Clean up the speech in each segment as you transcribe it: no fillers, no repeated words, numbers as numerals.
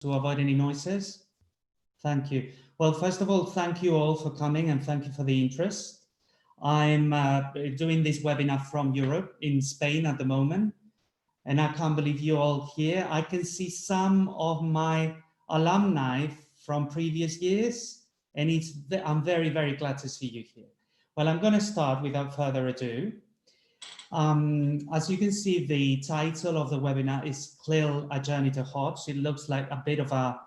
to avoid any noises? Thank you. Well, first of all, thank you all for coming and thank you for the interest. I'm doing this webinar from Europe in Spain at the moment, and I can't believe you all here. I can see some of my alumni from previous years, and I'm very, very glad to see you here. Well, I'm going to start without further ado. As you can see, the title of the webinar is CLIL, A Journey to HOTS. It looks like a bit of a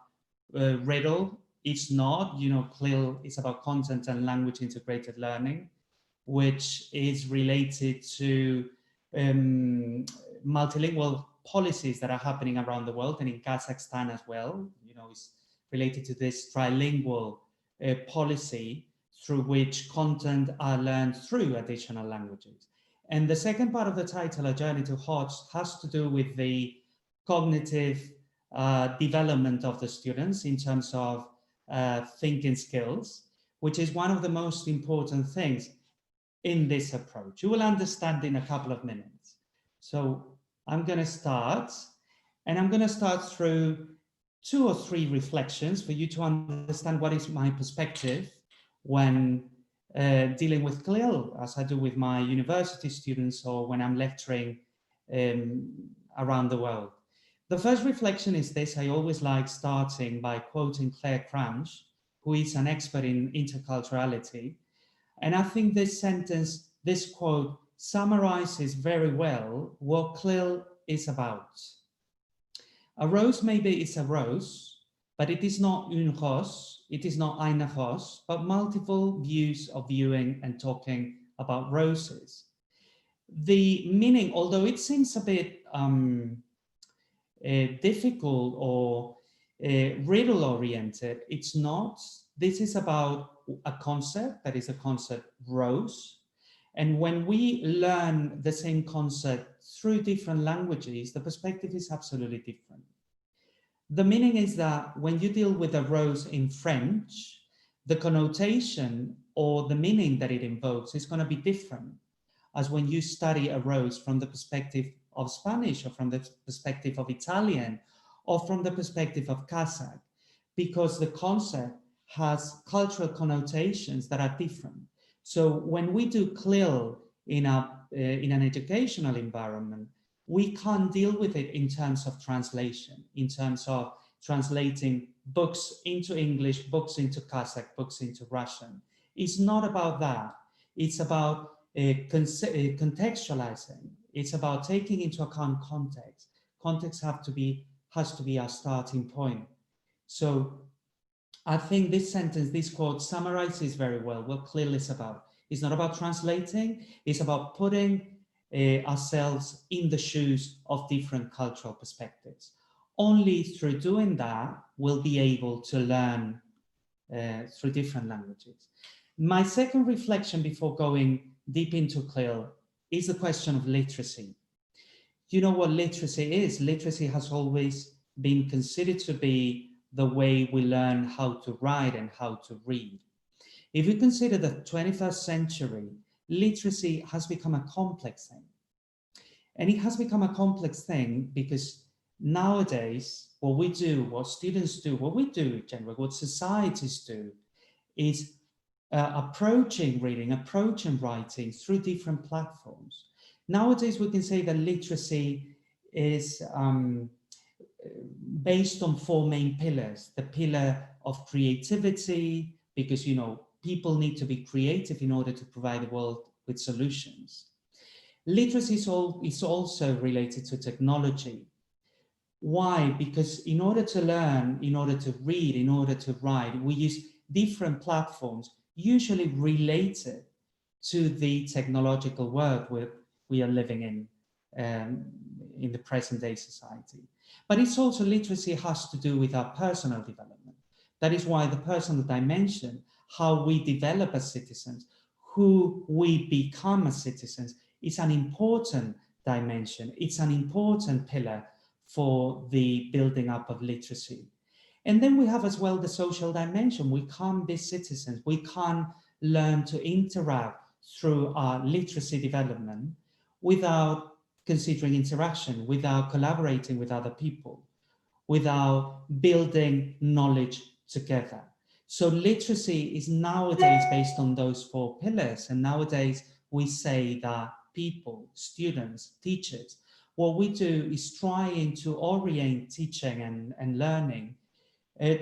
riddle. It's not. You know, CLIL is about content and language integrated learning, which is related to multilingual policies that are happening around the world and in Kazakhstan as well. You know, it's related to this trilingual policy through which content are learned through additional languages. And the second part of the title, A Journey to HOTS, has to do with the cognitive development of the students in terms of thinking skills, which is one of the most important things in this approach. You will understand in a couple of minutes. So I'm going to start, and I'm going to start through 2 or 3 reflections for you to understand what is my perspective when dealing with CLIL, as I do with my university students or when I'm lecturing around the world. The first reflection is this: I always like starting by quoting Claire Cranch, who is an expert in interculturality. And I think this sentence, this quote, summarizes very well what CLIL is about. A rose maybe is a rose, but it is not une rose, it is not eine Rose, but multiple views of viewing and talking about roses. The meaning, although it seems a bit difficult or riddle-oriented, it's not. This is about a concept that is a concept rose. And when we learn the same concept through different languages, the perspective is absolutely different. The meaning is that when you deal with a rose in French, the connotation or the meaning that it invokes is going to be different as when you study a rose from the perspective of Spanish or from the perspective of Italian or from the perspective of Kazakh, because the concept has cultural connotations that are different. So when we do CLIL in an educational environment, we can't deal with it in terms of translation, in terms of translating books into English, books into Kazakh, books into Russian. It's not about that. It's about contextualizing. It's about taking into account context. Context has to be our starting point. So I think this sentence, this quote summarizes very well what CLIL is about. It's not about translating, it's about putting ourselves in the shoes of different cultural perspectives. Only through doing that, we'll be able to learn through different languages. My second reflection before going deep into CLIL is the question of literacy. You know what literacy is? Literacy has always been considered to be the way we learn how to write and how to read. If you consider the 21st century, literacy has become a complex thing. And it has become a complex thing because nowadays, what we do, what students do, what we do generally, what societies do, is approaching reading, approaching writing through different platforms. Nowadays, we can say that literacy is based on 4 main pillars. The pillar of creativity, because, you know, people need to be creative in order to provide the world with solutions. Literacy is also related to technology. Why? Because in order to learn, in order to read, in order to write, we use different platforms, usually related to the technological world we are living in the present day society. But it's also, literacy has to do with our personal development. That is why the personal dimension, how we develop as citizens, who we become as citizens, is an important dimension. It's an important pillar for the building up of literacy. And then we have as well the social dimension. We can't be citizens. We can't learn to interact through our literacy development without considering interaction, without collaborating with other people. without building knowledge together. So literacy is nowadays based on those 4 pillars. And nowadays we say that people, students, teachers, what we do is trying to orient teaching and learning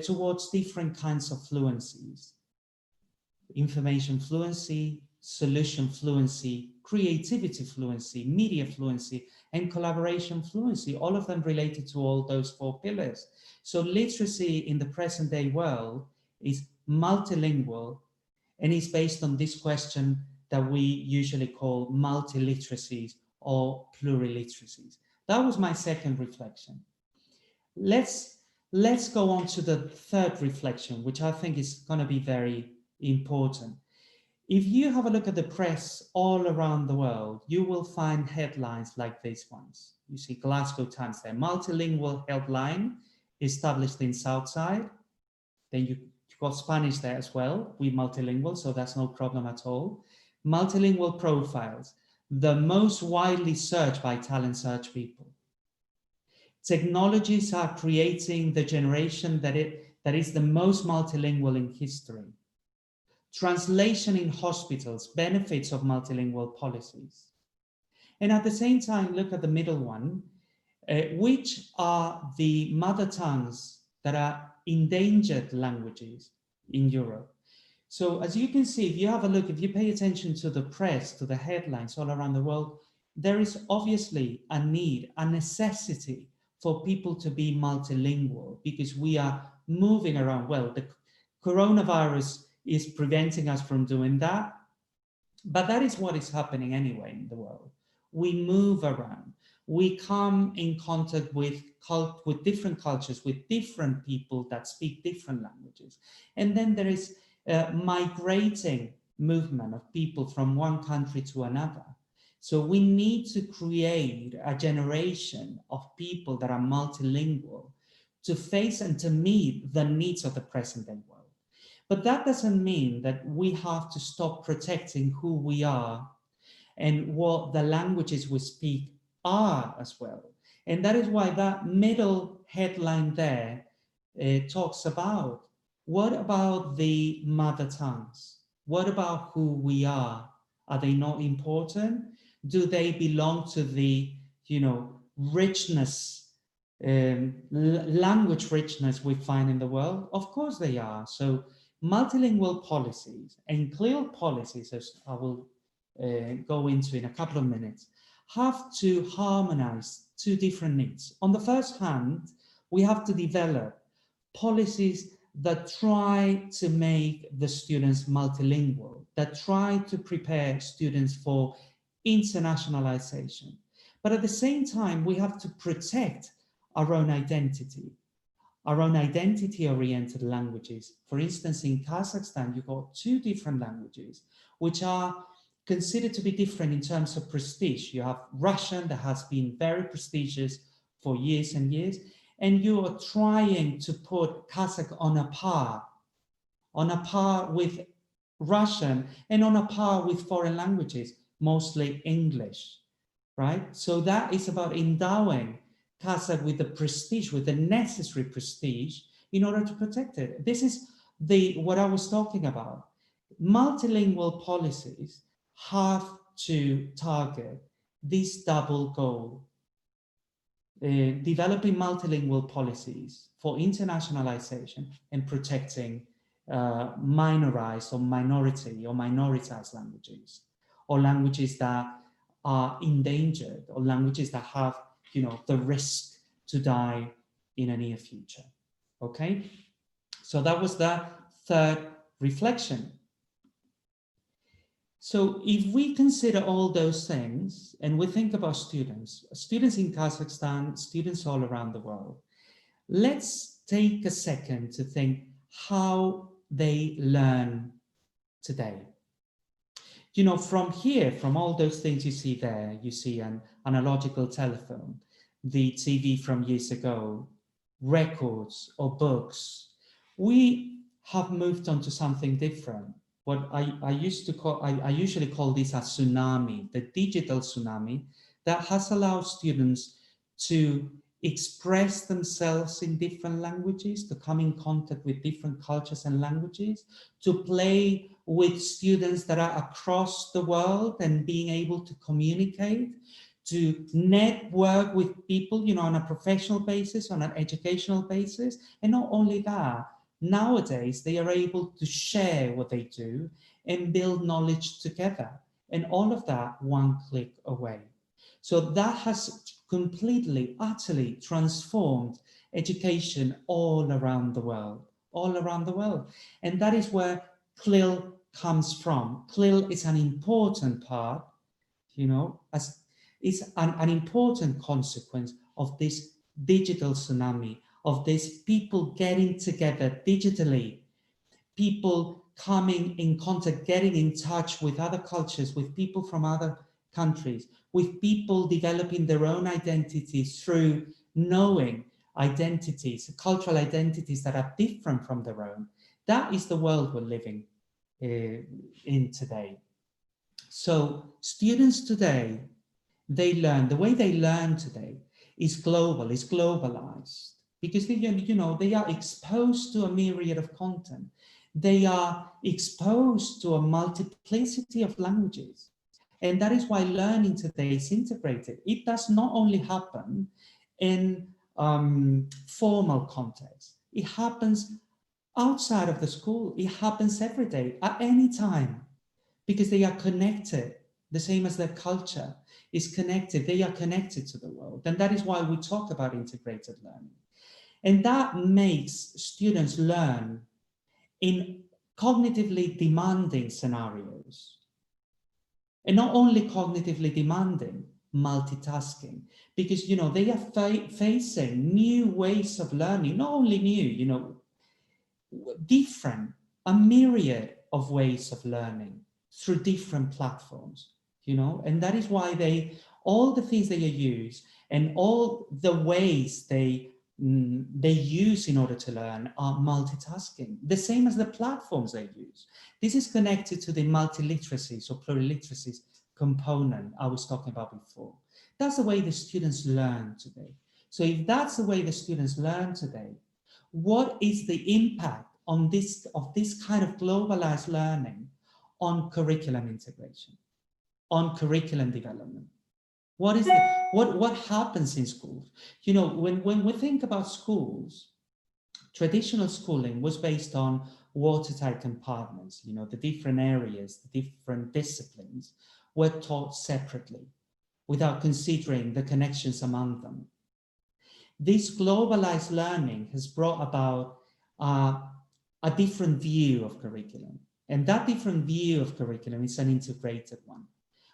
towards different kinds of fluencies. Information fluency, solution fluency, creativity fluency, media fluency, and collaboration fluency, all of them related to all those 4 pillars. So literacy in the present day world is multilingual and is based on this question that we usually call multiliteracies or pluriliteracies. That was my second reflection. Let's go on to the third reflection, which I think is going to be very important. If you have a look at the press all around the world, you will find headlines like these ones. You see Glasgow Times there, multilingual headline established in Southside. Then you've got Spanish there as well. We're multilingual, so that's no problem at all. Multilingual profiles, the most widely searched by talent search people. Technologies are creating the generation that is the most multilingual in history. Translation in hospitals, benefits of multilingual policies. And at the same time, look at the middle one, which are the mother tongues that are endangered languages in Europe. So as you can see, if you have a look, if you pay attention to the press, to the headlines all around the world, there is obviously a need, a necessity for people to be multilingual because we are moving around. Well, the coronavirus is preventing us from doing that, but that is what is happening anyway in the world. We move around. We come in contact with different cultures, with different people that speak different languages. And then there is a migrating movement of people from one country to another. So we need to create a generation of people that are multilingual to face and to meet the needs of the present day world. But that doesn't mean that we have to stop protecting who we are and what the languages we speak are as well. And that is why that middle headline there talks about, what about the mother tongues? What about who we are? Are they not important? Do they belong to the, richness, language richness we find in the world? Of course they are. So multilingual policies and CLIL policies, as I will go into in a couple of minutes, have to harmonize 2 different needs. On the first hand, we have to develop policies that try to make the students multilingual, that try to prepare students for internationalization. But at the same time, we have to protect our own identity-oriented languages. For instance, in Kazakhstan, you've got 2 different languages, which are considered to be different in terms of prestige. You have Russian that has been very prestigious for years and years, and you are trying to put Kazakh on a par with Russian and on a par with foreign languages, mostly English, right? So that is about endowing Kazakh with the prestige, with the necessary prestige in order to protect it. This is what I was talking about. Multilingual policies have to target this double goal, developing multilingual policies for internationalization and protecting minorized or minority or minoritized languages, or languages that are endangered, or languages that have the risk to die in a near future. Okay, so that was the third reflection. So if we consider all those things and we think about students in Kazakhstan, students all around the world, let's take a second to think how they learn today. From here, from all those things you see there, you see an analogical telephone, the TV from years ago, records or books. We have moved on to something different. What I usually call this a tsunami, the digital tsunami, that has allowed students to express themselves in different languages, to come in contact with different cultures and languages, to play with students that are across the world and being able to communicate, to network with people, you know, on a professional basis, on an educational basis. And not only that, nowadays they are able to share what they do and build knowledge together. And all of that one click away. So that has completely, utterly transformed education all around the world, all around the world. And that is where CLIL comes from. CLIL is an important part, you know, as it's an important consequence of this digital tsunami, of these people getting together digitally, people coming in contact, getting in touch with other cultures, with people from other countries, with people developing their own identities through knowing identities, cultural identities that are different from their own. That is the world we're living in today. So students today, they learn, the way they learn today is global, is globalized, because they, you know, they are exposed to a myriad of content. They are exposed to a multiplicity of languages. And that is why learning today is integrated. It does not only happen in formal context. It happens outside of the school. It happens every day, at any time, because they are connected, the same as their culture is connected. They are connected to the world. And that is why we talk about integrated learning. And that makes students learn in cognitively demanding scenarios. And not only cognitively demanding, multitasking, because, you know, they are facing new ways of learning, not only new, you know, different, a myriad of ways of learning through different platforms, you know, and that is why all the things they use and all the ways they use in order to learn are multitasking, the same as the platforms they use. This is connected to the multiliteracies or pluraliteracies component I was talking about before. That's the way the students learn today. So if that's the way the students learn today, what is the impact on this kind of globalized learning on curriculum integration, on curriculum development? What happens in schools? You know, when we think about schools, traditional schooling was based on watertight compartments. You know, the different areas, the different disciplines were taught separately without considering the connections among them. This globalized learning has brought about a different view of curriculum. And that different view of curriculum is an integrated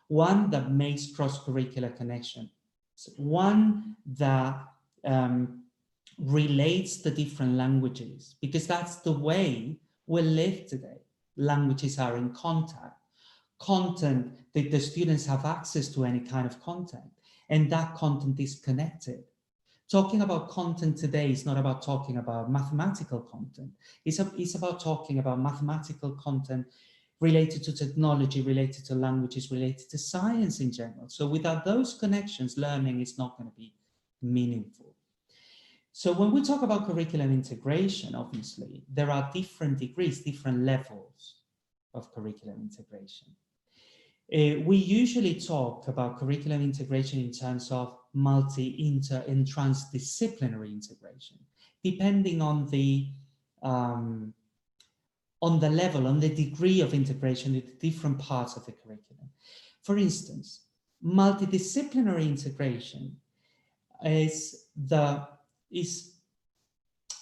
one that makes cross-curricular connection, one that relates the different languages, because that's the way we live today. Languages are in contact. Content, the students have access to any kind of content, and that content is connected. Talking about content today is not about talking about mathematical content. It's about talking about mathematical content related to technology, related to languages, related to science in general. So without those connections, learning is not going to be meaningful. So when we talk about curriculum integration, obviously, there are different degrees, different levels of curriculum integration. We usually talk about curriculum integration in terms of multi, inter, and transdisciplinary integration, depending on the level, on the degree of integration with different parts of the curriculum. For instance, multidisciplinary integration is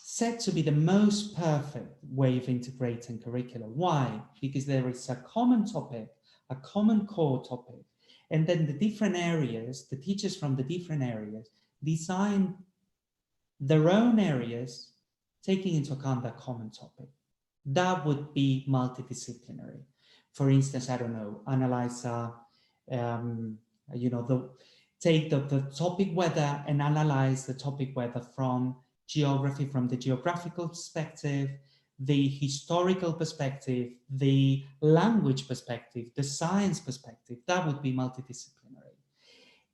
said to be the most perfect way of integrating curriculum. Why? Because there is a common topic, a common core topic, and then the different areas, the teachers from the different areas design their own areas, taking into account that common topic. That would be multidisciplinary. For instance, I don't know, analyze, take the topic weather and analyze the topic weather from geography, from the geographical perspective, the historical perspective, the language perspective, the science perspective. That would be multidisciplinary.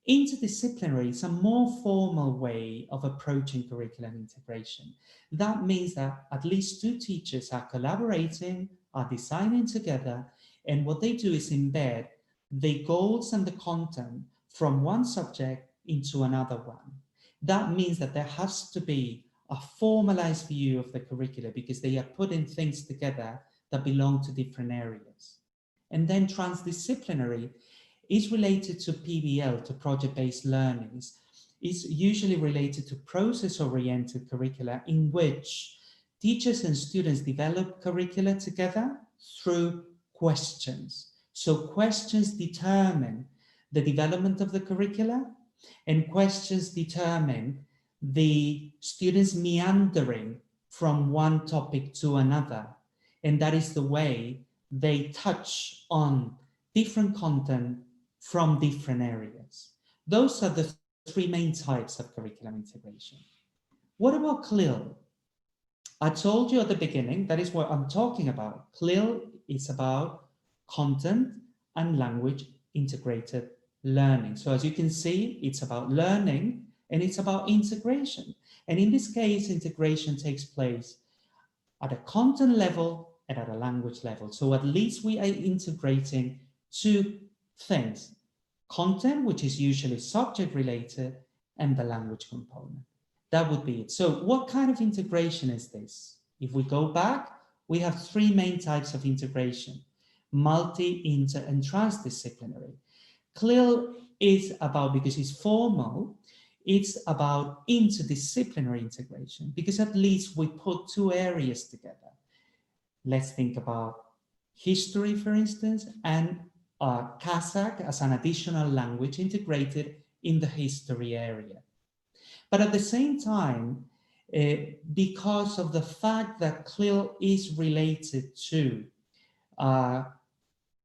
Interdisciplinary is a more formal way of approaching curriculum integration. That means that at least two teachers are collaborating, are designing together, and what they do is embed the goals and the content from one subject into another one. That means that there has to be a formalized view of the curricula because they are putting things together that belong to different areas. And then transdisciplinary is related to PBL, to project-based learnings. It's usually related to process-oriented curricula in which teachers and students develop curricula together through questions. So questions determine the development of the curricula, and questions determine the students meandering from one topic to another. And that is the way they touch on different content from different areas. Those are the three main types of curriculum integration. What about CLIL? I told you at the beginning, that is what I'm talking about. CLIL is about content and language integrated learning. So as you can see, it's about learning and it's about integration. And in this case, integration takes place at a content level and at a language level. So at least we are integrating two things: content, which is usually subject related, and the language component. That would be it. So what kind of integration is this? If we go back, we have three main types of integration: multi, inter, and transdisciplinary. CLIL is about, because it's formal, it's about interdisciplinary integration, because at least we put two areas together. Let's think about history, for instance, and Kazakh as an additional language integrated in the history area. But at the same time, because of the fact that CLIL is related to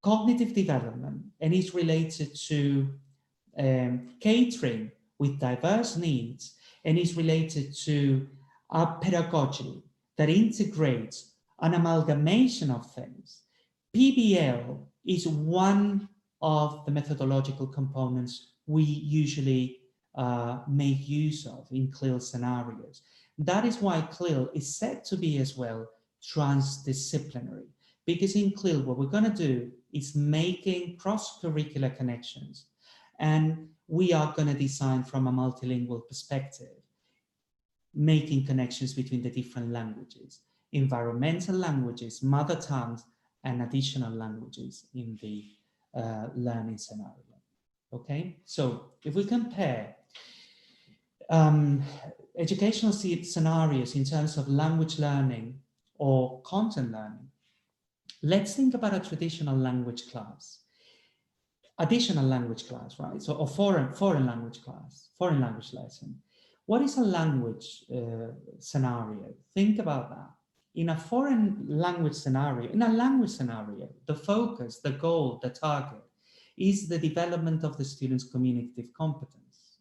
cognitive development and is related to catering with diverse needs, and is related to a pedagogy that integrates an amalgamation of things, PBL is one of the methodological components we usually make use of in CLIL scenarios. That is why CLIL is said to be as well transdisciplinary, because in CLIL what we're going to do is making cross-curricular connections, and we are going to design from a multilingual perspective, making connections between the different languages, environmental languages, mother tongues, and additional languages in the learning scenario. Okay, so if we compare educational scenarios in terms of language learning or content learning, let's think about a traditional language class, additional language class, right? So a foreign language class, foreign language lesson. What is a language scenario? Think about that. In a foreign language scenario, the focus, the goal, the target is the development of the student's communicative competence.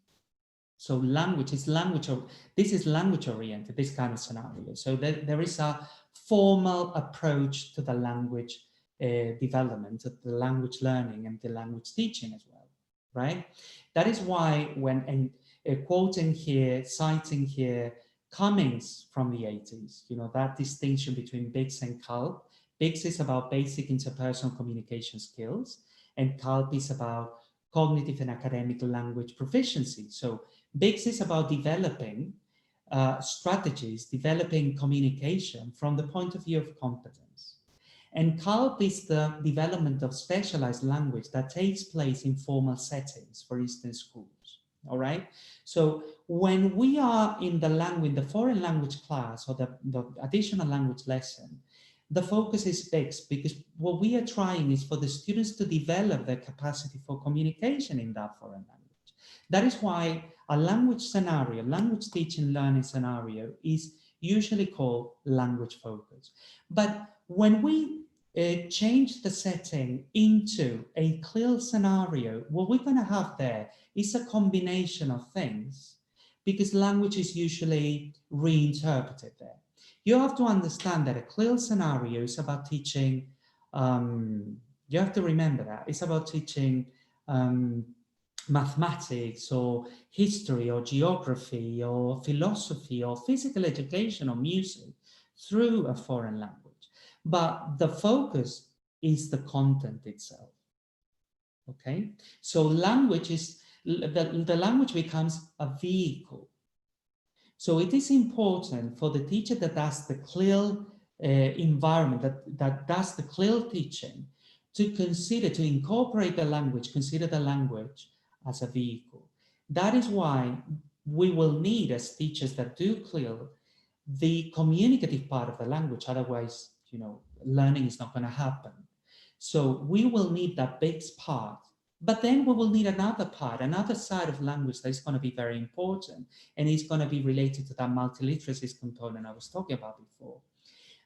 So this is language oriented, this kind of scenario. So there is a formal approach to the language development, the language learning and the language teaching as well, right? That is why when quoting here, citing here, Cummings from the 80s, you know, that distinction between BICS and CULP. BICS is about basic interpersonal communication skills, and CULP is about cognitive and academic language proficiency. So BICS is about developing strategies, developing communication from the point of view of competence. And CULP is the development of specialized language that takes place in formal settings, for instance, schools. All right. So when we are in the foreign language class or the additional language lesson, the focus is fixed, because what we are trying is for the students to develop their capacity for communication in that foreign language. That is why a language scenario, language teaching learning scenario, is usually called language focus. But when we change the setting into a CLIL scenario, what we're going to have there is a combination of things, because language is usually reinterpreted there. You have to understand that a CLIL scenario is about teaching, you have to remember that, it's about teaching mathematics or history or geography or philosophy or physical education or music through a foreign language. But the focus is the content itself. Okay, so language is, the language becomes a vehicle. So it is important for the teacher that does the CLIL environment, that does the CLIL teaching, to consider, to incorporate the language, consider the language as a vehicle. That is why we will need, as teachers that do CLIL, the communicative part of the language. Otherwise, learning is not going to happen. So we will need that base part, but then we will need another part, another side of language that is going to be very important, and it's going to be related to that multiliteracy component I was talking about before.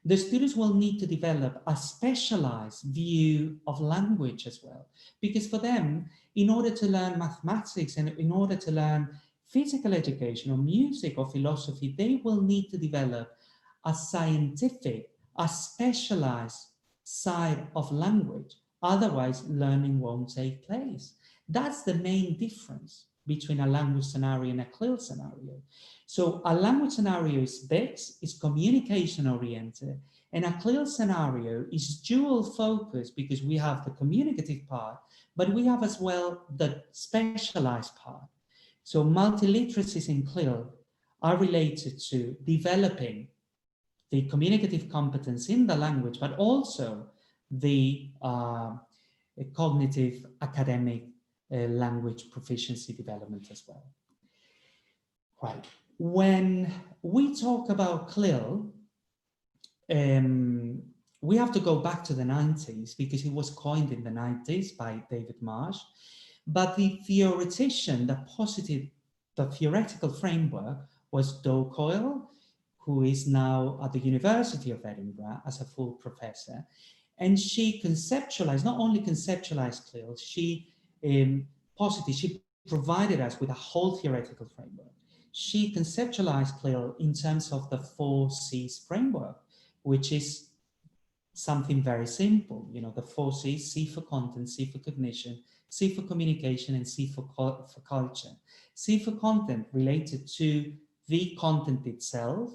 The students will need to develop a specialized view of language as well, because for them, in order to learn mathematics and in order to learn physical education or music or philosophy, they will need to develop a scientific, a specialized side of language. Otherwise, learning won't take place. That's the main difference between a language scenario and a CLIL scenario. So a language scenario is based, is communication oriented, and a CLIL scenario is dual focus because we have the communicative part, but we have as well the specialized part. So multiliteracies in CLIL are related to developing the communicative competence in the language, but also the cognitive academic language proficiency development as well. Right. When we talk about CLIL, we have to go back to the 90s because it was coined in the 90s by David Marsh. But the theoretician that posited the theoretical framework was Do Coyle, who is now at the University of Edinburgh as a full professor. And she conceptualized, not only conceptualized CLIL, she provided us with a whole theoretical framework. She conceptualized CLIL in terms of the 4 C's framework, which is something very simple. The 4 C's: C for content, C for cognition, C for communication, and C for culture. C for content related to the content itself,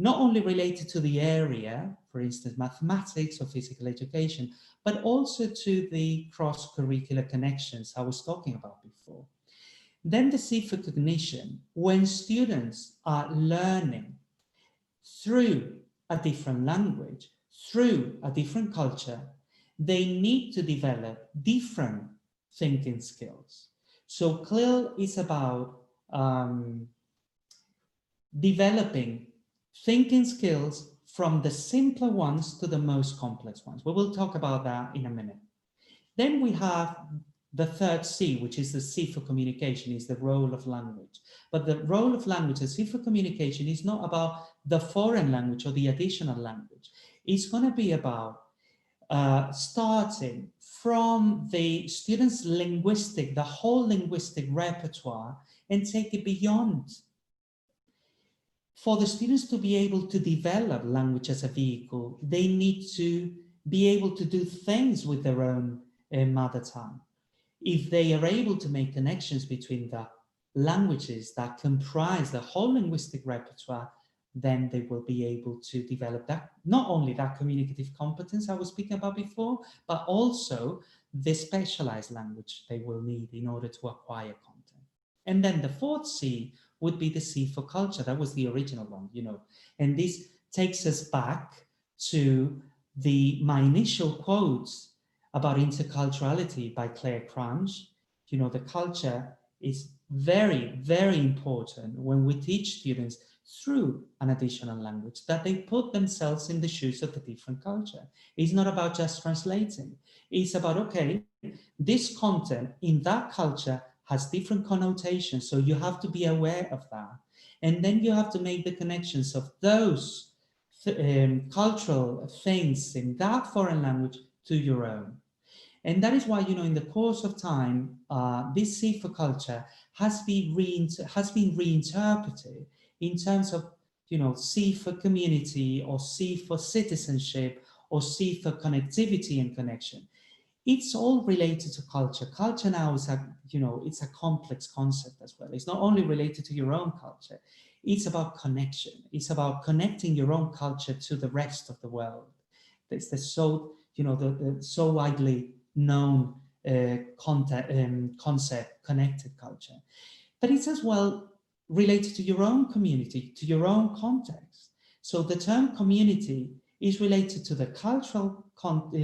not only related to the area, for instance, mathematics or physical education, but also to the cross-curricular connections I was talking about before. Then the C for cognition, when students are learning through a different language, through a different culture, they need to develop different thinking skills. So CLIL is about developing thinking skills from the simpler ones to the most complex ones. We will talk about that in a minute. Then we have the 3rd C, which is the C for communication, is the role of language. But the role of language, the C for communication, is not about the foreign language or the additional language. It's going to be about starting from the students' linguistic, the whole linguistic repertoire, and take it beyond. For the students to be able to develop language as a vehicle, they need to be able to do things with their own mother tongue. If they are able to make connections between the languages that comprise the whole linguistic repertoire, then they will be able to develop that, not only that communicative competence I was speaking about before, but also the specialized language they will need in order to acquire content. And then the 4th C would be the C for culture. That was the original one, and this takes us back to my initial quotes about interculturality by Claire Cranch. The culture is very, very important when we teach students through an additional language, that they put themselves in the shoes of a different culture. It's not about just translating. It's about, okay, this content in that culture has different connotations, so you have to be aware of that. And then you have to make the connections of those cultural things in that foreign language to your own. And that is why, in the course of time, this C for culture has been reinterpreted in terms of, C for community, or C for citizenship, or C for connectivity and connection. it's all related to culture. Culture now is it's a complex concept as well. It's not only related to your own culture, it's about connection. It's about connecting your own culture to the rest of the world. It's the so widely known concept, connected culture. But it's as well related to your own community, to your own context. So the term community is related to the cultural concept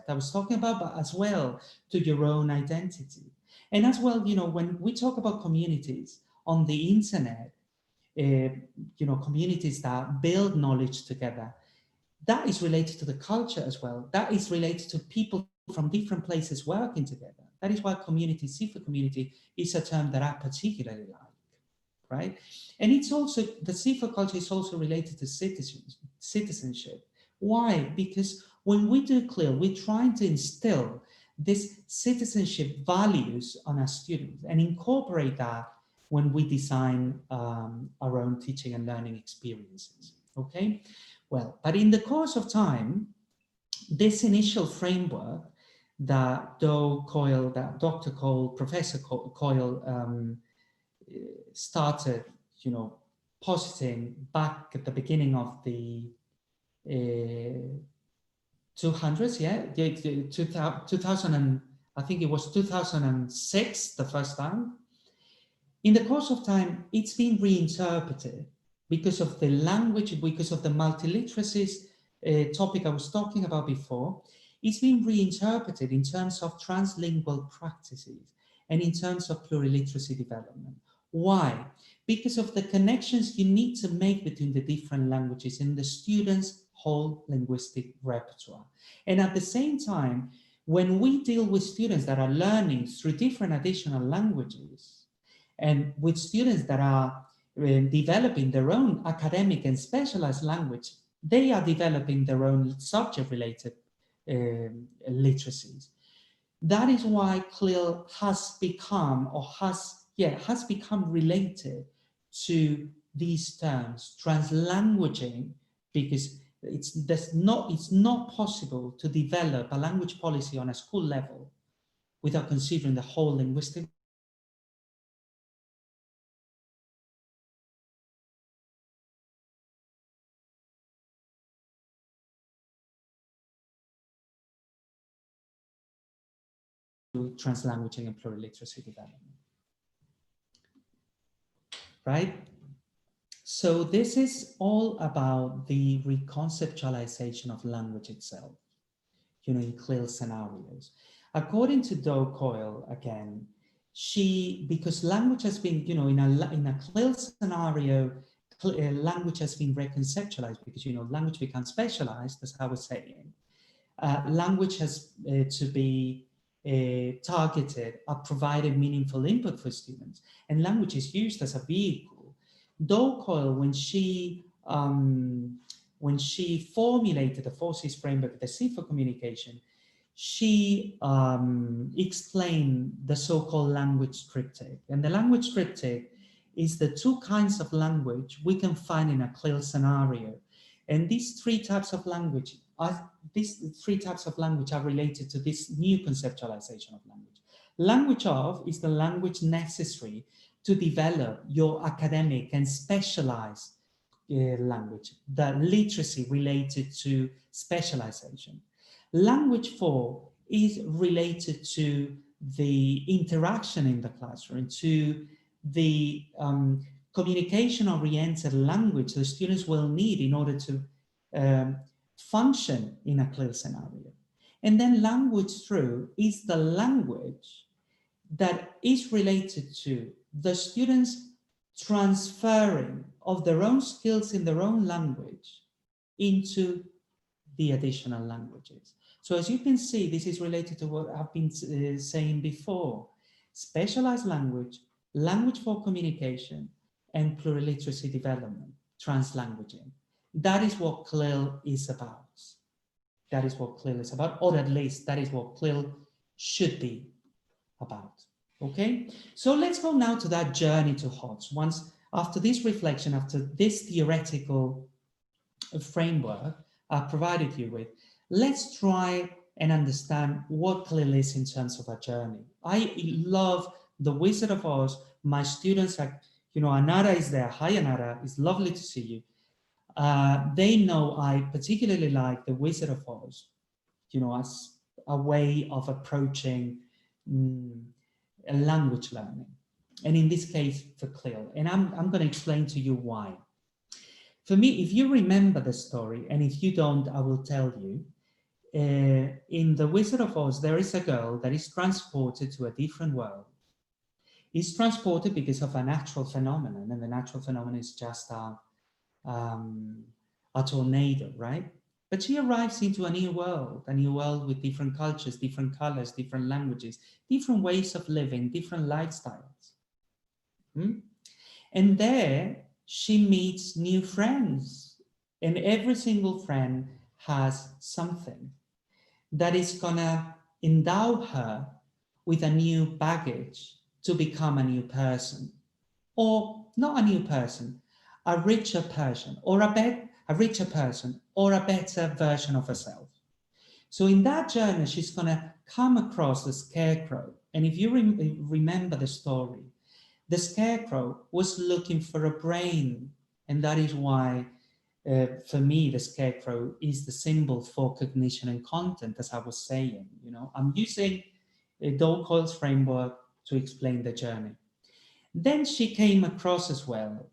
I was talking about, but as well to your own identity. And as well, when we talk about communities on the internet, communities that build knowledge together, that is related to the culture as well. That is related to people from different places working together. That is why community, CIFA community, is a term that I particularly like, right? And it's also, the CIFA culture is also related to citizenship. Why? Because when we do CLIL, we're trying to instill this citizenship values on our students and incorporate that when we design our own teaching and learning experiences, okay? Well, but in the course of time, this initial framework that Dr. Cole, Professor Coyle started, positing back at the beginning of the 200s, 2000 and I think it was 2006 the first time. In the course of time, it's been reinterpreted because of the language, because of the multiliteracies topic I was talking about before. It's been reinterpreted in terms of translingual practices and in terms of pluraliteracy development. Why? Because of the connections you need to make between the different languages in the students' whole linguistic repertoire. And at the same time, when we deal with students that are learning through different additional languages, and with students that are developing their own academic and specialized language, they are developing their own subject-related literacies. That is why CLIL has become, or has become related to these terms, translanguaging, because it's not possible to develop a language policy on a school level without considering the whole linguistic translanguaging and pluraliteracy development, right? So this is all about the reconceptualization of language itself, in CLIL scenarios. According to Do Coyle, again, because language has been, in a CLIL scenario, language has been reconceptualized because, language becomes specialized, as I was saying. Language has to be targeted or provided meaningful input for students, and language is used as a vehicle. Do Coyle, when she formulated the 4Cs framework, the C for communication, she explained the so-called language triptych. And the language triptych is the two kinds of language we can find in a CLIL scenario. And these three types of language are related to this new conceptualization of language. Language of is the language necessary to develop your academic and specialized language, the literacy related to specialization. Language for is related to the interaction in the classroom, to the communication-oriented language the students will need in order to function in a CLIL scenario. And then language through is the language that is related to the students transferring of their own skills in their own language into the additional languages. So as you can see, this is related to what I've been saying before. Specialized language, language for communication, and pluraliteracy development, translanguaging. That is what CLIL is about. That is what CLIL is about, or at least that is what CLIL should be about. Okay, so let's go now to that journey to HOTS. Once after this reflection, after this theoretical framework I provided you with, let's try and understand what CLIL is in terms of a journey. I love The Wizard of Oz. My students are, Anara is there. Hi, Anara. It's lovely to see you. They know I particularly like The Wizard of Oz, as a way of approaching language learning. And in this case, for CLIL. And I'm going to explain to you why. For me, if you remember the story, and if you don't, I will tell you, in The Wizard of Oz, there is a girl that is transported to a different world. Is transported because of a natural phenomenon, and the natural phenomenon is just a tornado, right? But she arrives into a new world with different cultures, different colors, different languages, different ways of living, different lifestyles. And there she meets new friends, and every single friend has something that is gonna endow her with a new baggage to become a new person, or not a new person, a richer person, or a richer person, or a better version of herself. So in that journey, she's gonna come across the Scarecrow. And if you remember the story, the Scarecrow was looking for a brain, and that is why, for me, the Scarecrow is the symbol for cognition and content, as I was saying. I'm using a Coyle's framework to explain the journey. Then she came across as well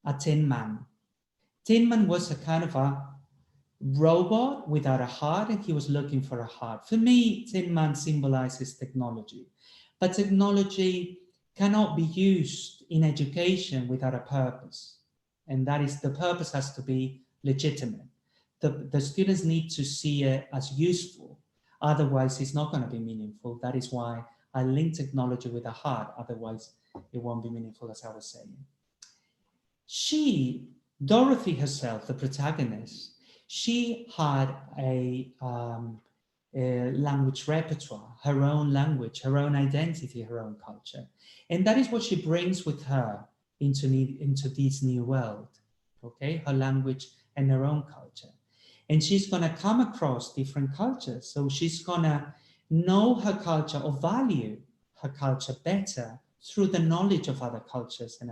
a Tin Man. Tin Man was a kind of a robot without a heart, and he was looking for a heart. For me, Tin Man symbolizes technology, but technology cannot be used in education without a purpose. And that is, the purpose has to be legitimate. The students need to see it as useful. Otherwise, it's not going to be meaningful. That is why I link technology with a heart. Otherwise, it won't be meaningful, as I was saying. Dorothy herself, the protagonist, she had a language repertoire, her own language, her own identity, her own culture. And that is what she brings with her into this new world, okay? Her language and her own culture. And she's gonna come across different cultures. So she's gonna know her culture or value her culture better through the knowledge of other cultures and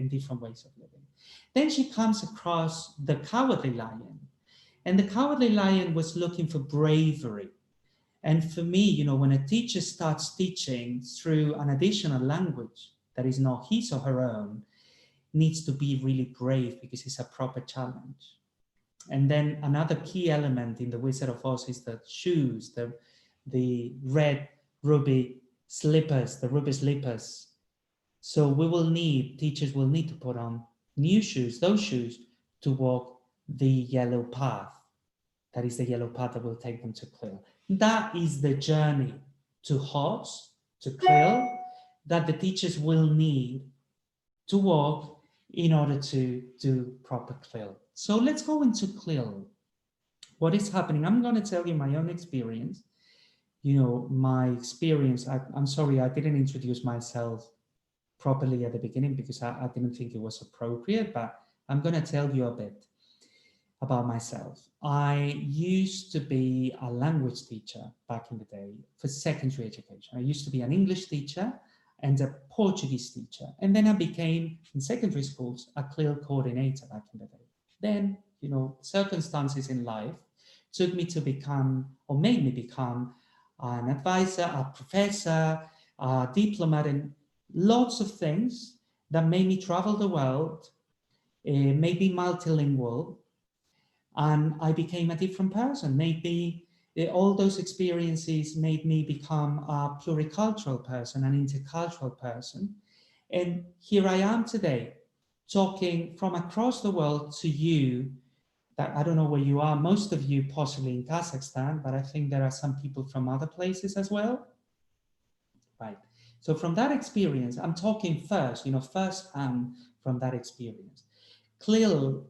different ways of living. Then she comes across the Cowardly Lion. And the Cowardly Lion was looking for bravery. And for me, when a teacher starts teaching through an additional language that is not his or her own, needs to be really brave, because it's a proper challenge. And then another key element in The Wizard of Oz is the shoes, the red ruby slippers, the ruby slippers. So teachers will need to put on new shoes, those shoes, to walk the yellow path. That is the yellow path that will take them to CLIL. That is the journey to HOTS, to CLIL, that the teachers will need to walk in order to do proper CLIL. So let's go into CLIL. What is happening? I'm going to tell you my own experience. My experience, I'm sorry, I didn't introduce myself properly at the beginning because I didn't think it was appropriate, but I'm going to tell you a bit about myself. I used to be a language teacher back in the day for secondary education. I used to be an English teacher and a Portuguese teacher. And then I became, in secondary schools, a CLIL coordinator back in the day. Then, circumstances in life took me to become, or made me become, an advisor, a professor, a diplomat, and lots of things that made me travel the world, made me multilingual, and I became a different person. Maybe all those experiences made me become a pluricultural person, an intercultural person. And here I am today, talking from across the world to you. That I don't know where you are, most of you possibly in Kazakhstan, but I think there are some people from other places as well. Right. So from that experience, I'm talking firsthand from that experience. CLIL,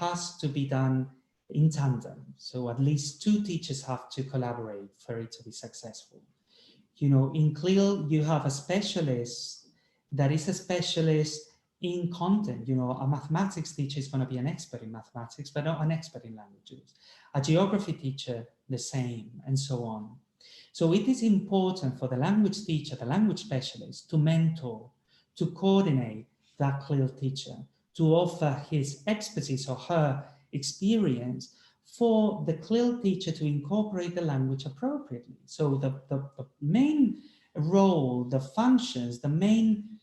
has to be done in tandem. So at least two teachers have to collaborate for it to be successful. In CLIL, you have a specialist that is a specialist in content. You know, a mathematics teacher is going to be an expert in mathematics, but not an expert in languages. A geography teacher, the same, and so on. So it is important for the language teacher, the language specialist, to mentor, to coordinate that CLIL teacher, to offer his expertise or her experience for the CLIL teacher to incorporate the language appropriately. So the main role, the functions, the main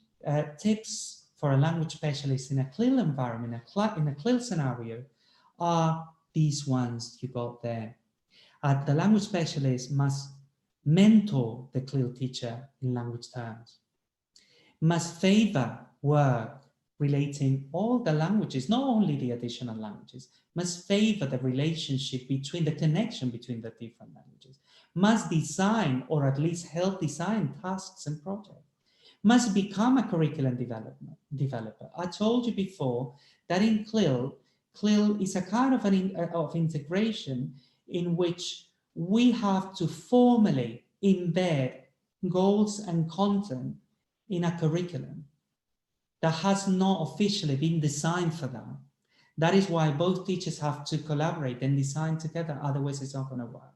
tips for a language specialist in a CLIL environment, in a CLIL scenario, are these ones you got there. The language specialist must mentor the CLIL teacher in language terms, must favor work relating all the languages, not only the additional languages, must favor the relationship between the connection between the different languages, must design or at least help design tasks and projects, must become a curriculum developer. I told you before that in CLIL is a kind of integration in which we have to formally embed goals and content in a curriculum that has not officially been designed for that. That is why both teachers have to collaborate and design together, otherwise it's not going to work.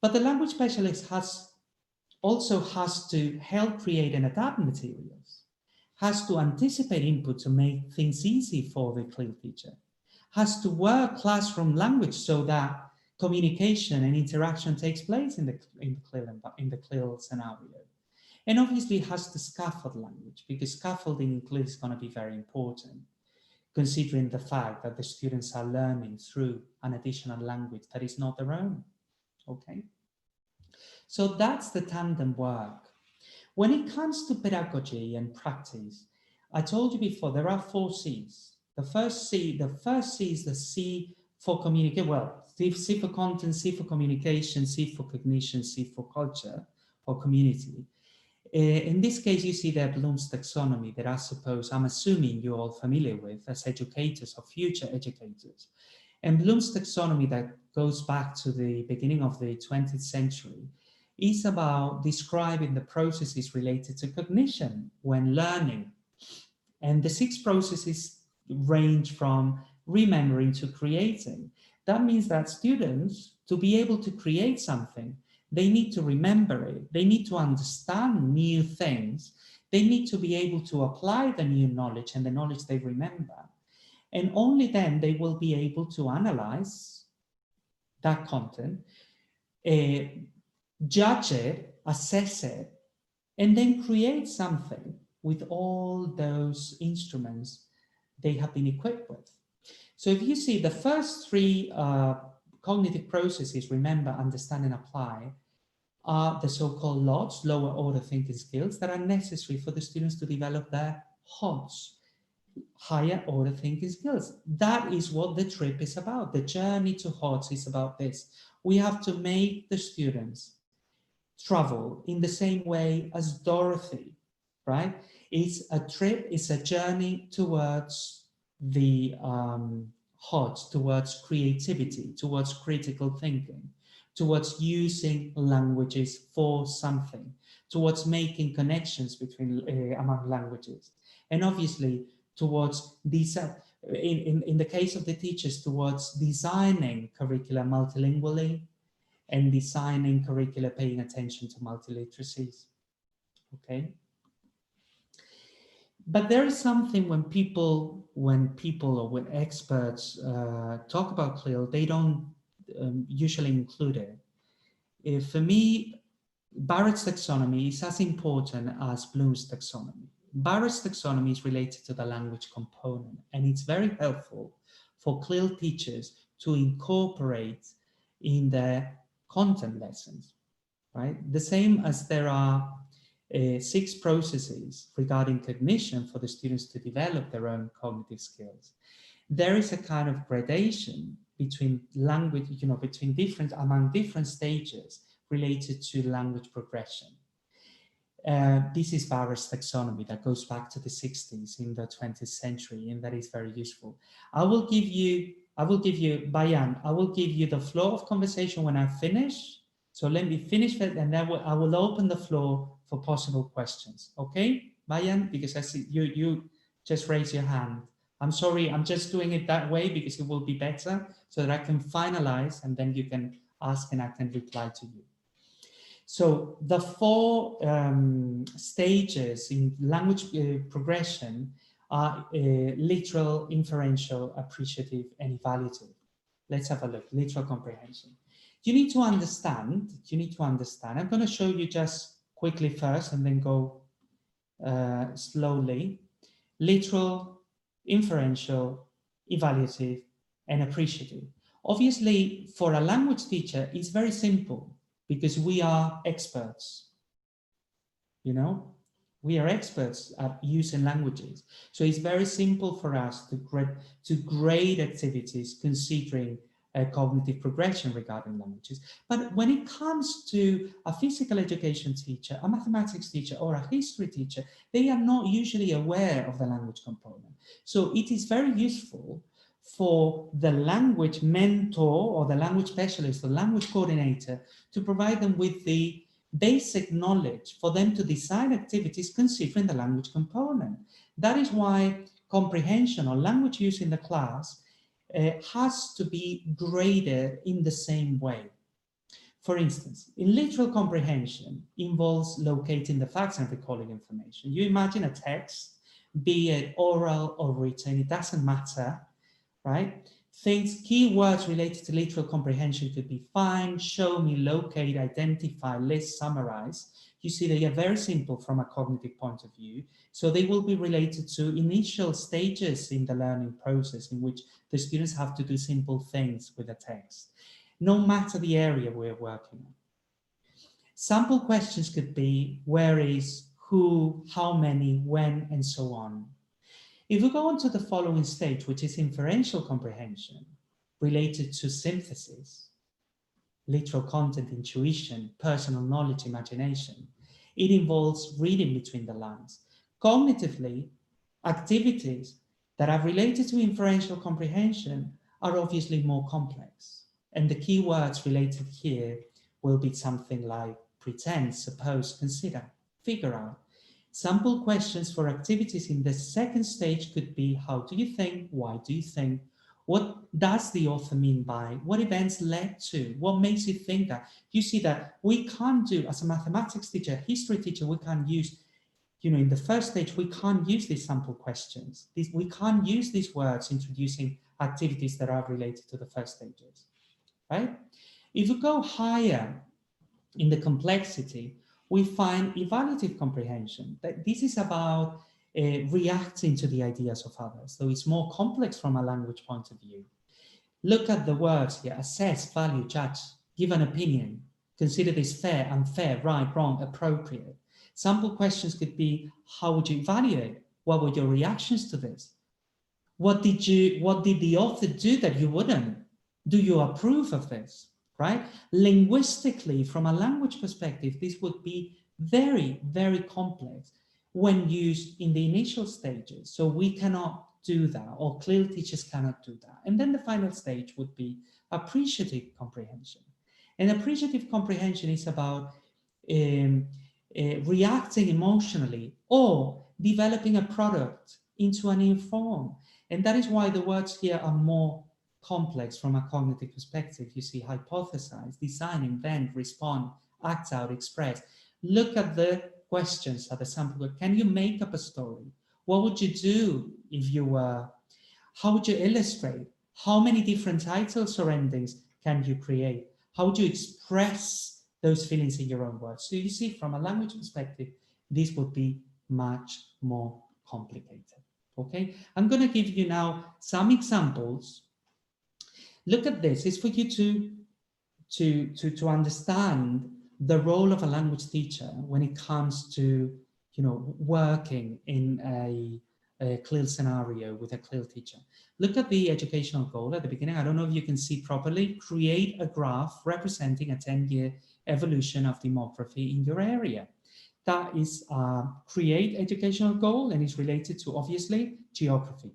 But the language specialist also has to help create and adapt materials, has to anticipate input to make things easy for the CLIL teacher, has to work classroom language so that communication and interaction takes place in the CLIL scenario. And obviously it has to scaffold language, because scaffolding in CLIL is going to be very important, considering the fact that the students are learning through an additional language that is not their own, okay? So that's the tandem work. When it comes to pedagogy and practice, I told you before, there are 4 C's. The first C is the C for communication, well, C for content, C for communication, C for cognition, C for culture or community. In this case, you see the Bloom's taxonomy that I'm assuming you're all familiar with as educators or future educators. And Bloom's taxonomy, that goes back to the beginning of the 20th century, is about describing the processes related to cognition when learning. And the 6 processes range from remembering to creating. That means that students, to be able to create something, they need to remember it. They need to understand new things. They need to be able to apply the new knowledge and the knowledge they remember. And only then they will be able to analyze that content, judge it, assess it, and then create something with all those instruments they have been equipped with. So if you see the first 3 cognitive processes, remember, understand, and apply, are the so-called LOTS, lower order thinking skills, that are necessary for the students to develop their HOTS, higher order thinking skills. That is what the trip is about. The journey to HOTS is about this. We have to make the students travel in the same way as Dorothy, right? It's a trip, it's a journey towards the HOTS, towards creativity, towards critical thinking, towards using languages for something, towards making connections between among languages, and obviously towards these, in the case of the teachers, towards designing curricula multilingually and designing curricula paying attention to multiliteracies, okay? But there is something when people or when experts talk about CLIL, they don't usually include it. For me, Barretts Taxonomy is as important as Bloom's Taxonomy. Barretts Taxonomy is related to the language component, and it's very helpful for CLIL teachers to incorporate in their content lessons, right? The same as there are 6 processes regarding cognition for the students to develop their own cognitive skills. There is a kind of gradation between language, among different stages related to language progression. This is Barretts Taxonomy that goes back to the 60s in the 20th century, and that is very useful. I will give you, Bayan, I will give you the floor of conversation when I finish. So let me finish that, and then I will open the floor for possible questions. Okay, Bayan, because I see you just raise your hand. I'm sorry, I'm just doing it that way because it will be better so that I can finalize and then you can ask and I can reply to you. So the four stages in language progression are literal, inferential, appreciative, and evaluative. Let's have a look. Literal comprehension. You need to understand, I'm going to show you just quickly first and then go slowly. Literal, inferential, evaluative, and appreciative. Obviously, for a language teacher, it's very simple because we are experts. You know, we are experts at using languages. So it's very simple for us to grade activities considering cognitive progression regarding languages. But when it comes to a physical education teacher, a mathematics teacher, or a history teacher, they are not usually aware of the language component. So it is very useful for the language mentor or the language specialist or language coordinator to provide them with the basic knowledge for them to design activities considering the language component. That is why comprehension or language use in the class has to be graded in the same way. For instance, in literal comprehension involves locating the facts and recalling information. You imagine a text, be it oral or written, it doesn't matter, right? Things, keywords related to literal comprehension could be find, show me, locate, identify, list, summarize. You see, they are very simple from a cognitive point of view. So they will be related to initial stages in the learning process in which the students have to do simple things with a text, no matter the area we're working on. Sample questions could be where is, who, how many, when, and so on. If we go on to the following stage, which is inferential comprehension, related to synthesis, literal content, intuition, personal knowledge, imagination, it involves reading between the lines. Cognitively, activities that are related to inferential comprehension are obviously more complex. And the keywords related here will be something like pretend, suppose, consider, figure out. Sample questions for activities in the second stage could be, how do you think? Why do you think? What does the author mean by? What events led to? What makes you think that? You see that we can't do, as a mathematics teacher, history teacher, we can't use, in the first stage, we can't use these sample questions. We can't use these words introducing activities that are related to the first stages, right? If we go higher in the complexity, we find evaluative comprehension. That this is about reacting to the ideas of others. So it's more complex from a language point of view. Look at the words here: assess, value, judge, give an opinion, consider this fair, unfair, right, wrong, appropriate. Sample questions could be, how would you evaluate? What were your reactions to this? What did the author do that you wouldn't? Do you approve of this? Right? Linguistically, from a language perspective, this would be very, very complex when used in the initial stages. So we cannot do that, or CLIL teachers cannot do that. And then the final stage would be appreciative comprehension. And appreciative comprehension is about reacting emotionally or developing a product into a new form. And that is why the words here are more complex from a cognitive perspective. You see, hypothesize, design, invent, respond, act out, express. Look at the questions at the sample. Can you make up a story? What would you do if you were? How would you illustrate? How many different titles or endings can you create? How would you express those feelings in your own words? So you see, from a language perspective, this would be much more complicated. Okay, I'm going to give you now some examples. Look at this. It's for you to understand the role of a language teacher when it comes to working in a CLIL scenario with a CLIL teacher. Look at the educational goal at the beginning. I don't know if you can see properly. Create a graph representing a 10-year evolution of demography in your area. That is create educational goal, and is related to, obviously, geography.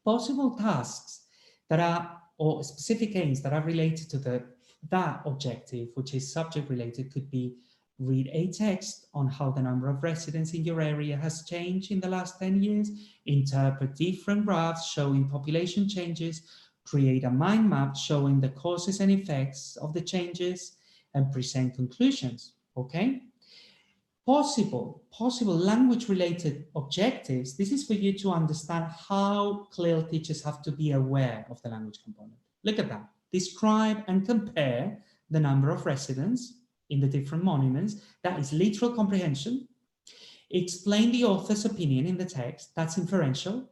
Possible tasks that are, or specific aims that are related to that objective, which is subject related, could be read a text on how the number of residents in your area has changed in the last 10 years, interpret different graphs showing population changes, create a mind map showing the causes and effects of the changes, and present conclusions, okay? Possible language-related objectives. This is for you to understand how CLIL teachers have to be aware of the language component. Look at that. Describe and compare the number of residents in the different monuments. That is literal comprehension. Explain the author's opinion in the text. That's inferential.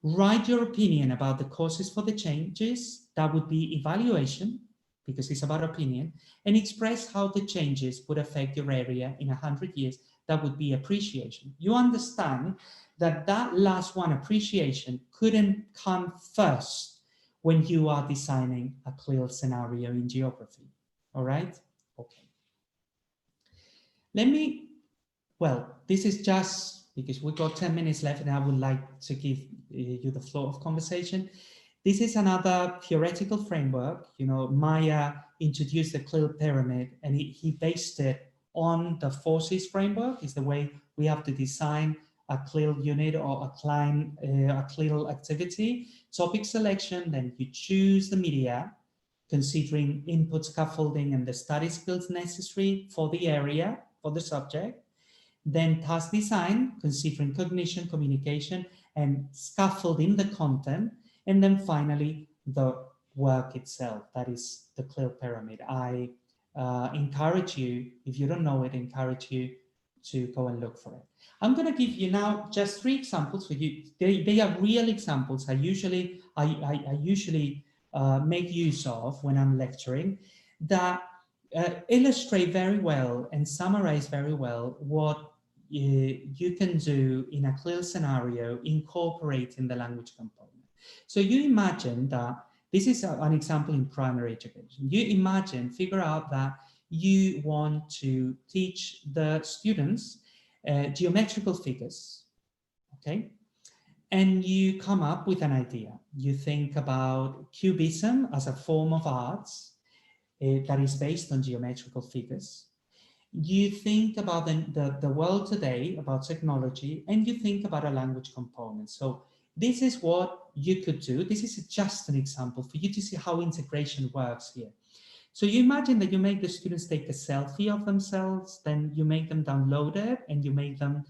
Write your opinion about the causes for the changes. That would be evaluation, because it's about opinion, and express how the changes would affect your area in 100 years. That would be appreciation. You understand that that last one, appreciation, couldn't come first when you are designing a CLIL scenario in geography, all right? Okay. Well, this is just because we've got 10 minutes left and I would like to give you the floor of conversation. This is another theoretical framework. You know, Maya introduced the CLIL pyramid and he based it on the forces framework. Is the way we have to design a CLIL unit or a CLIL activity. Topic selection, then you choose the media, considering input scaffolding and the study skills necessary for the area, for the subject. Then task design, considering cognition, communication, and scaffolding the content. And then finally, the work itself, that is the CLIL pyramid. I encourage you, if you don't know it, encourage you to go and look for it. I'm going to give you now just 3 examples for you. They are real examples I usually make use of when I'm lecturing that illustrate very well and summarize very well what you can do in a CLIL scenario incorporating the language component. So you imagine that this is an example in primary education. You imagine, figure out that you want to teach the students geometrical figures, okay? And you come up with an idea. You think about cubism as a form of arts that is based on geometrical figures. You think about the world today, about technology, and you think about a language component. So this is what you could do. This is just an example for you to see how integration works here. So you imagine that you make the students take a selfie of themselves, then you make them download it, and you make them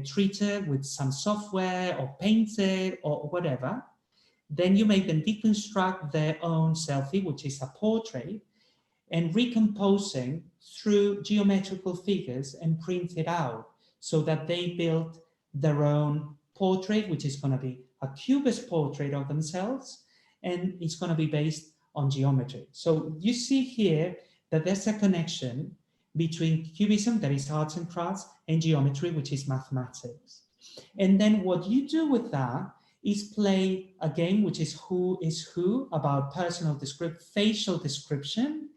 treat it with some software or paint it or whatever. Then you make them deconstruct their own selfie, which is a portrait, and recomposing through geometrical figures and print it out so that they build their own portrait, which is going to be a cubist portrait of themselves, and it's going to be based on geometry. So you see here that there's a connection between cubism, that is arts and crafts, and geometry, which is mathematics. And then what you do with that is play a game, which is who, about personal facial description,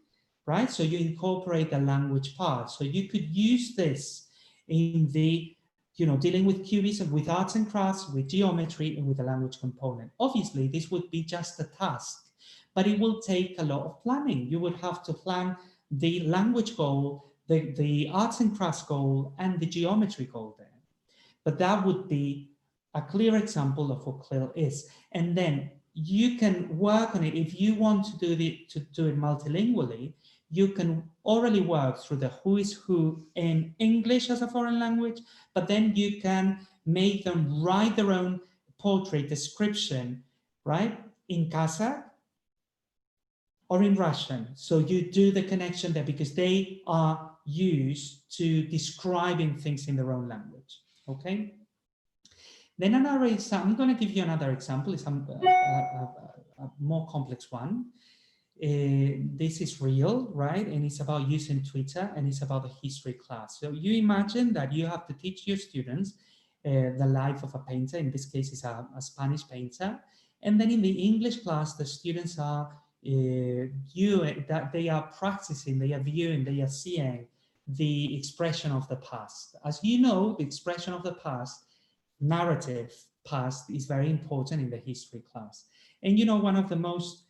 right? So you incorporate the language part. So you could use this in the, dealing with cubism, with arts and crafts, with geometry, and with the language component. Obviously, this would be just a task, but it will take a lot of planning. You would have to plan the language goal, the arts and crafts goal, and the geometry goal there. But that would be a clear example of what CLIL is. And then you can work on it. If you want to do it multilingually, you can orally work through the who is who in English as a foreign language, but then you can make them write their own portrait description, right, in Kazakh or in Russian. So you do the connection there because they are used to describing things in their own language, okay? Then another example, I'm going to give you another example. It's a more complex one. This is real, right? And it's about using Twitter, and it's about the history class. So you imagine that you have to teach your students the life of a painter. In this case, it's a Spanish painter. And then in the English class, the students are viewing, that they are practicing, they are viewing, they are seeing the expression of the past. As you know, the expression of the past, narrative past, is very important in the history class. And one of the most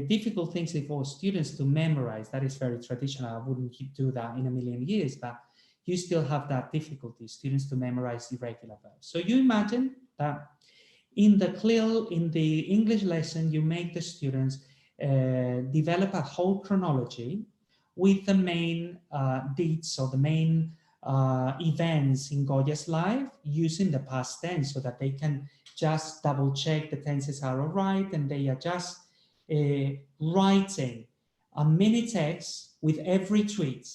difficult things for students to memorize. That is very traditional. I wouldn't do that in a million years, but you still have that difficulty, students to memorize irregular verbs. So you imagine that in the CLIL, in the English lesson, you make the students develop a whole chronology with the main dates or the main events in Goya's life using the past tense, so that they can just double check the tenses are all right, and they are just writing a mini text with every tweet.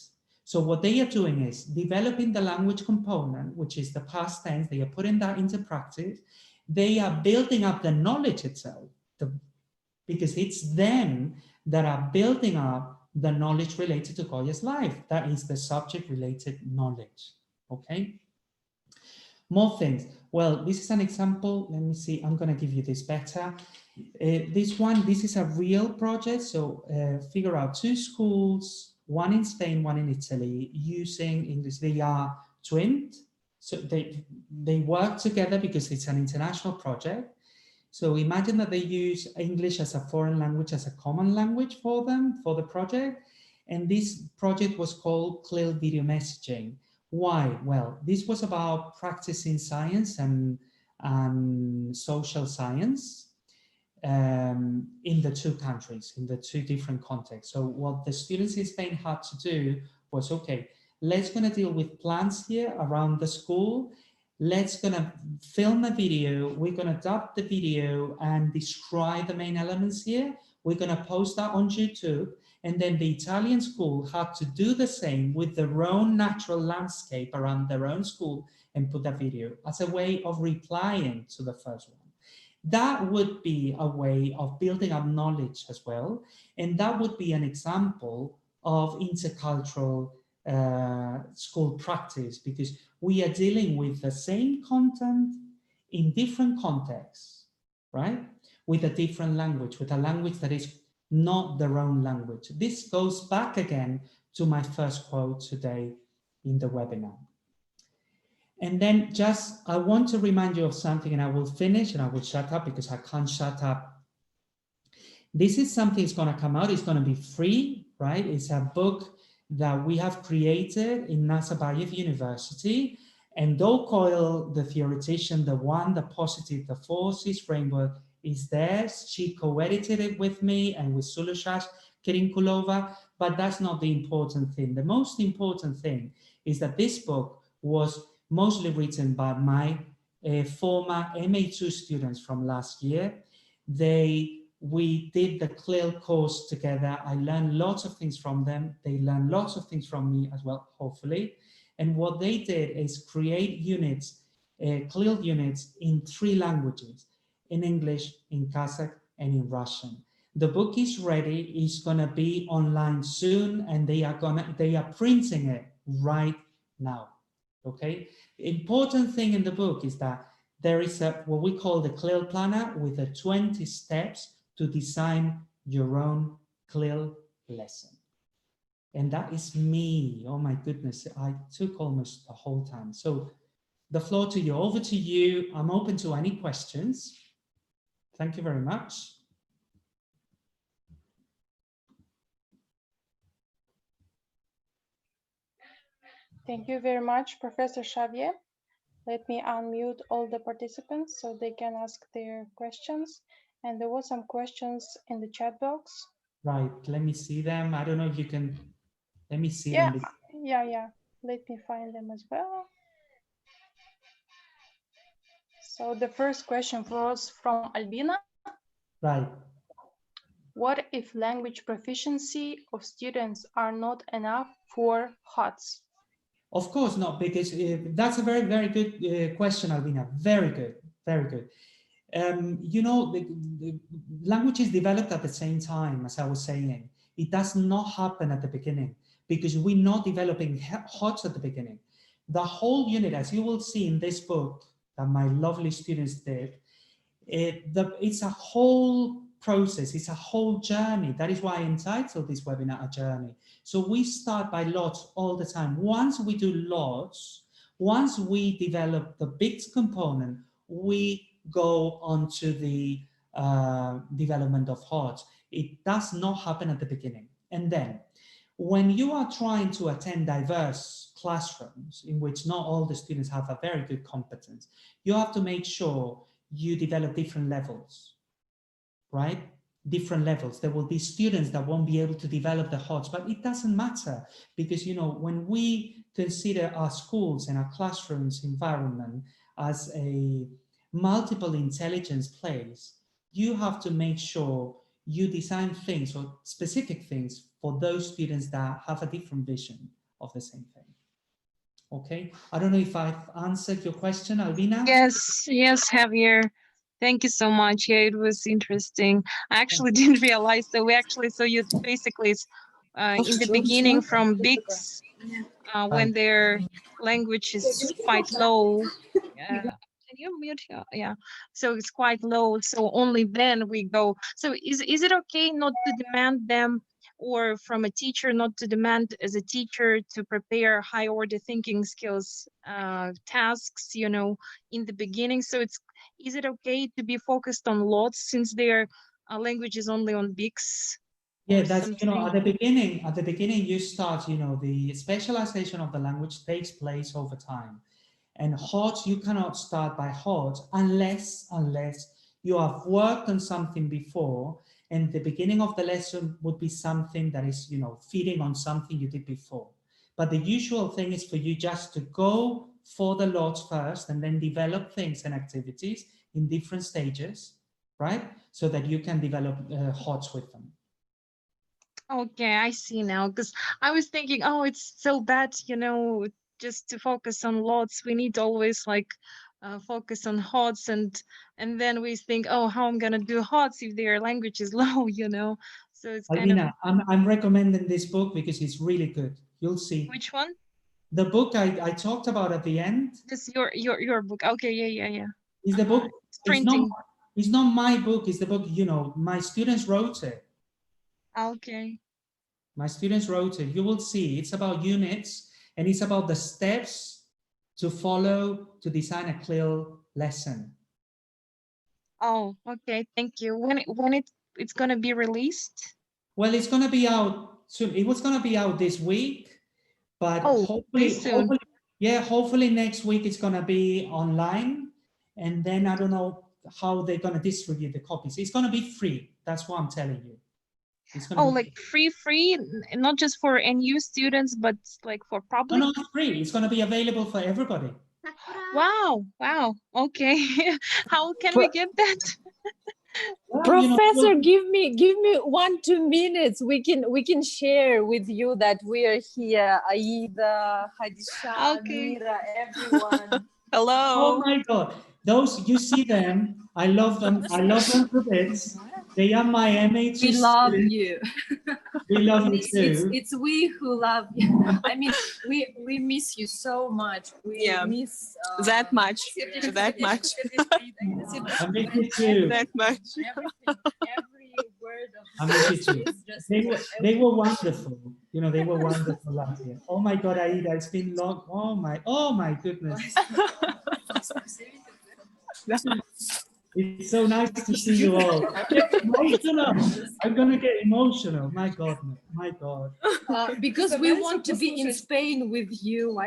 So what they are doing is developing the language component, which is the past tense. They are putting that into practice. They are building up the knowledge itself, because it's them that are building up the knowledge related to Goya's life. That is the subject-related knowledge, okay? More things. Well, this is an example. Let me see. I'm going to give you this better. This is a real project. So figure out 2 schools, one in Spain, one in Italy, using English. They are twinned. So they work together because it's an international project. So imagine that they use English as a foreign language, as a common language for them, for the project. And this project was called CLIL Video Messaging. Why? Well, this was about practicing science and social science in the 2 countries, in the 2 different contexts. So what the students in Spain had to do was, okay, let's gonna deal with plants here around the school. Let's gonna film a video. We're gonna dub the video and describe the main elements here. We're gonna post that on YouTube. And then the Italian school had to do the same with their own natural landscape around their own school and put that video as a way of replying to the first one. That would be a way of building up knowledge as well. And that would be an example of intercultural school practice, because we are dealing with the same content in different contexts, right? With a different language, with a language that is not their own language. This goes back again to my first quote today in the webinar. And then just, I want to remind you of something, and I will finish and I will shut up because I can't shut up. This is something that's going to come out. It's going to be free, right? It's a book that we have created in Nazarbayev University. And Do Coyle, the theoretician, the one, the positive, the forces framework is there. She co-edited it with me and with Sulushash Kirinkulova, but that's not the important thing. The most important thing is that this book was mostly written by my former MA2 students from last year. We did the CLIL course together. I learned lots of things from them. They learned lots of things from me as well, hopefully. And what they did is create units, CLIL units in 3 languages, in English, in Kazakh, and in Russian. The book is ready. It's gonna be online soon, and they are printing it right now. Okay. The important thing in the book is that there is what we call the CLIL planner with the 20 steps to design your own CLIL lesson. And that is me. Oh my goodness, I took almost the whole time. So the floor to you, over to you. I'm open to any questions. Thank you very much. Thank you very much, Professor Xabier. Let me unmute all the participants so they can ask their questions. And there were some questions in the chat box. Right, let me see them. I don't know if you can, let me see them. Yeah. Let me find them as well. So the first question was from Albina. Right. What if language proficiency of students are not enough for HOTS? Of course not, because that's a very, very good question, Albina. Very good, very good. You know, the language is developed at the same time, as I was saying. It does not happen at the beginning because we're not developing HOTS at the beginning. The whole unit, as you will see in this book that my lovely students did, it's a whole process, it's a whole journey. That is why I entitled this webinar A Journey. So we start by lots all the time. Once we do lots, once we develop the big component, we go on to the development of HOTS. It does not happen at the beginning. And then when you are trying to attend diverse classrooms in which not all the students have a very good competence, you have to make sure you develop different levels, right? Different levels. There will be students that won't be able to develop the HOTS, but it doesn't matter because, you know, when we consider our schools and our classrooms environment as a multiple intelligence place, you have to make sure you design things or specific things for those students that have a different vision of the same thing. Okay, I don't know if I've answered your question, Alvina. Yes, yes, Javier. Thank you so much. Yeah, it was interesting. I actually didn't realize that we actually, so you basically in the beginning from BICS, when their language is quite low. Can you mute? Yeah, so it's quite low. So only then we go. So is it okay not to demand them, or from a teacher not to demand as a teacher to prepare high order thinking skills tasks, you know, in the beginning? So is it okay to be focused on LOTS since their language is only on BICS? Yeah, that's, you know, at the beginning you start, you know, the specialization of the language takes place over time. And HOTS, you cannot start by HOTS unless you have worked on something before, and the beginning of the lesson would be something that is, you know, feeding on something you did before. But the usual thing is for you just to go for the LOTS first and then develop things and activities in different stages, right? So that you can develop HOTS with them. Okay, I see now, because I was thinking, oh, it's so bad, you know, just to focus on LOTS. We need to always like focus on HOTS, and then we think, oh, how I'm gonna do HOTS if their language is low, you know? So it's kind Alvina, I'm recommending this book because it's really good. You'll see. Which one? The book I talked about at the end. This your book. Okay, yeah. Is the book? Printing. It's not my book. It's the book, you know, my students wrote it. Okay. My students wrote it. You will see. It's about units and it's about the steps to follow to design a CLIL lesson. Oh, okay. Thank you. When it's gonna be released? Well, it's gonna be out soon. It was gonna be out this week, but hopefully next week it's gonna be online, and then I don't know how they're gonna distribute the copies. It's gonna be free. That's what I'm telling you. Oh, like free, not just for NU students, but like for public? No, it's free. It's gonna be available for everybody. Wow. Okay. How can we get that? Well, Professor, you know, give me 1-2 minutes. We can share with you that we are here. Aida, Hadisha, Mira, everyone. Hello. Oh my God. Those, you see them. I love them. I love them for bits. They are my MHS. We love you. We love you too. It's we who love you. I mean, we miss you so much. We miss that much. That much. I miss you too. That much. Every word of I miss you too. They were wonderful. You know, they were wonderful last year. Oh my God, Aida, it's been long. Oh my goodness. It's so nice to see you all. I'm gonna get emotional. My God. Because we want to be in Spain with you.